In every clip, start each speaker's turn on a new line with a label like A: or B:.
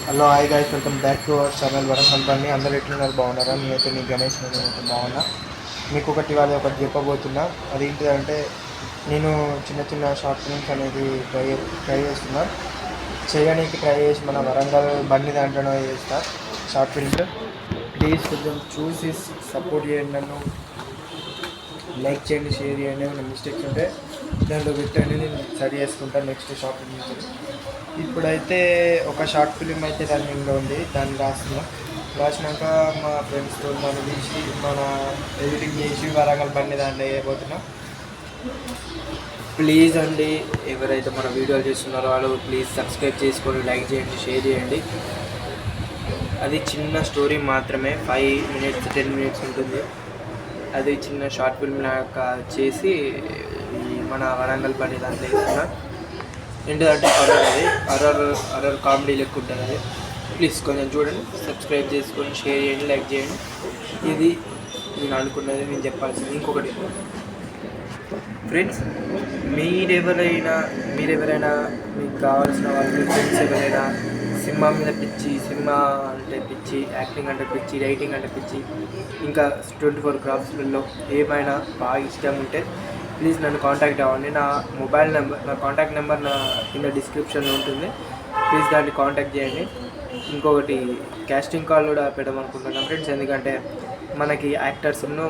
A: Hello hi guys, welcome back to our channel Warangal బండి. అందరు ఎట్లున్నారు? బాగున్నారా? నేనైతే మీ గణేష్, నేనైతే బాగున్నా. మీకు ఒకటి చెప్పబోతున్నా. అదేంటిదంటే, నేను చిన్న చిన్న షార్ట్ ఫిల్మ్స్ అనేది ట్రై చేస్తున్నా. చేయడానికి ట్రై చేసి మన వరంగల్ బండి దాంట్లోనే చేస్తా షార్ట్ ఫిల్మ్స్. ప్లీజ్ కొంచెం చూసి సపోర్ట్ చేయండి, నన్ను లైక్ చేయండి, షేర్ చేయండి. ఏమైనా మిస్టేక్స్ ఉంటే దాంట్లో పెట్టండి, నేను సరి చేసుకుంటాను నెక్స్ట్ షార్ట్ ఫిల్మ్ నుంచి. ఇప్పుడైతే ఒక షార్ట్ ఫిలిం అయితే రన్నింగ్లో ఉంది, దాన్ని రాసినాక మా ఫ్రెండ్స్తో దాన్ని తీసి మన ఎడిటింగ్ చేసి వరంగల్ బండి దాంట్లో వేయబోతున్నా. ప్లీజ్ అండి, ఎవరైతే మన వీడియోలు చేస్తున్నారో వాళ్ళు ప్లీజ్ సబ్స్క్రైబ్ చేసుకొని లైక్ చేయండి, షేర్ చేయండి. అది చిన్న స్టోరీ మాత్రమే, 5 minutes 10 minutes ఉంటుంది. అది చిన్న షార్ట్ ఫిల్మ్ లాగా చేసి మన వరంగల్ బండి దాంట్లో వేస్తున్నా. ఏంటంటే హర్రర్ కామెడీ లెక్క ఉంటుంది అది. ప్లీజ్ కొంచెం చూడండి, సబ్స్క్రైబ్ చేసుకొని షేర్ చేయండి, లైక్ చేయండి. ఇది నేను అనుకున్నది, నేను చెప్పాల్సింది. ఇంకొకటి ఫ్రెండ్స్, మీరెవరైనా మీకు కావాల్సిన వాళ్ళు, మీ ఫ్రెండ్స్ ఎవరైనా సినిమా మీద పిచ్చి, సినిమా అంటే పిచ్చి, యాక్టింగ్ అంటే పిచ్చి, రైటింగ్ అంటే పిచ్చి, ఇంకా 24 క్రాఫ్ట్స్లో ఏమైనా బాగా ఇష్టం ఉంటే ప్లీజ్ నన్ను కాంటాక్ట్ అవ్వండి. నా మొబైల్ నెంబర్, నా కాంటాక్ట్ నెంబర్ నా కింద డిస్క్రిప్షన్లో ఉంటుంది. ప్లీజ్ దాన్ని కాంటాక్ట్ చేయండి. ఇంకొకటి క్యాస్టింగ్ కాల్ కూడా పెట్టమనుకుంటున్నాను ఫ్రెండ్స్. ఎందుకంటే మనకి యాక్టర్స్ను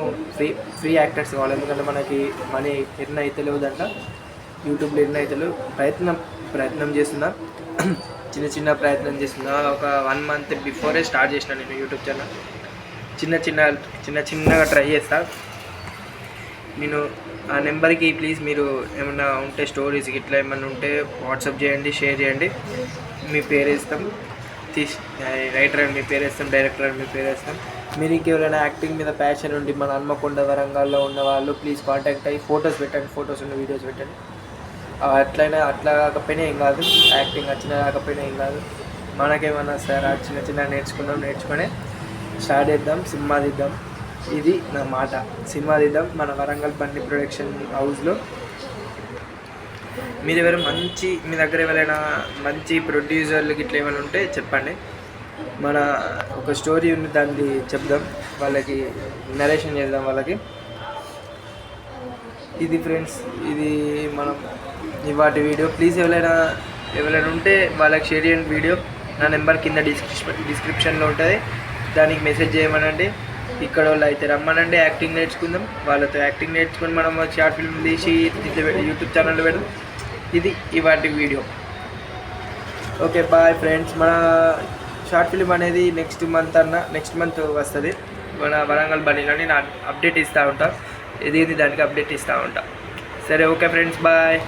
A: ఫ్రీ యాక్టర్స్ కావాలి. ఎందుకంటే మనకి మనీ ఎర్న్ అయితే లేదంట, యూట్యూబ్లో ఎర్న్ అయితే లేవు. ప్రయత్నం చేస్తున్నా, చిన్న ప్రయత్నం చేస్తున్నా. ఒక 1 month బిఫోరే స్టార్ట్ చేసిన నేను యూట్యూబ్ ఛానల్. చిన్నగా ట్రై చేస్తా. నేను ఆ నెంబర్కి ప్లీజ్ మీరు ఏమన్నా ఉంటే స్టోరీస్ ఇట్లా ఏమన్నా ఉంటే వాట్సాప్ చేయండి, షేర్ చేయండి. మీ పేరు వేస్తాం, రైటర్ అని మీ పేరు వేస్తాం, డైరెక్టర్ అని మీ పేరు వేస్తాం. మీరు ఇంకెవరైనా యాక్టింగ్ మీద ప్యాషన్ ఉండి మన హన్మకొండ వరంగల్లో ఉన్న వాళ్ళు ప్లీజ్ కాంటాక్ట్ అయ్యి ఫొటోస్ పెట్టండి, ఫొటోస్ ఉన్న వీడియోస్ పెట్టండి. అట్లా కాకపోయినా ఏం కాదు, యాక్టింగ్ వచ్చినా కాకపోయినా ఏం కాదు. మనకేమన్నా సార్ చిన్న నేర్చుకొని స్టార్ట్ చేద్దాం, సినిమా తీద్దాం. ఇది నా మాట, సినిమా తీద్దాం మన వరంగల్ బండి ప్రొడక్షన్ హౌస్లో. మీ దగ్గర ఎవరైనా మంచి ప్రొడ్యూసర్లకి ఇట్లా ఏమైనా ఉంటే చెప్పండి. మన ఒక స్టోరీ ఉంది, దాన్ని చెప్దాం, వాళ్ళకి నరేషన్ చేద్దాం వాళ్ళకి. ఇది ఫ్రెండ్స్, ఇది మనం ఇవాటి వీడియో. ప్లీజ్ ఎవరైనా ఉంటే వాళ్ళకి షేర్ చేయండి వీడియో. నా నెంబర్ కింద డిస్క్రిప్షన్లో ఉంటుంది, దానికి మెసేజ్ చేయమనండి. ఇక్కడ వాళ్ళు అయితే రమ్మనండి, యాక్టింగ్ నేర్చుకుందాం. వాళ్ళతో యాక్టింగ్ నేర్చుకొని మనం షార్ట్ ఫిల్మ్ తీసి యూట్యూబ్ ఛానల్లో పెడదాం. ఇది ఇవాటి వీడియో. Okay, bye friends. మన షార్ట్ ఫిల్మ్ అనేది నెక్స్ట్ మంత్ వస్తుంది. మన వరంగల్ బండిలో నేను అప్డేట్ ఇస్తూ ఉంటా, ఏది దానికి అప్డేట్ ఇస్తూ ఉంటా. సరే, ఓకే ఫ్రెండ్స్, బాయ్.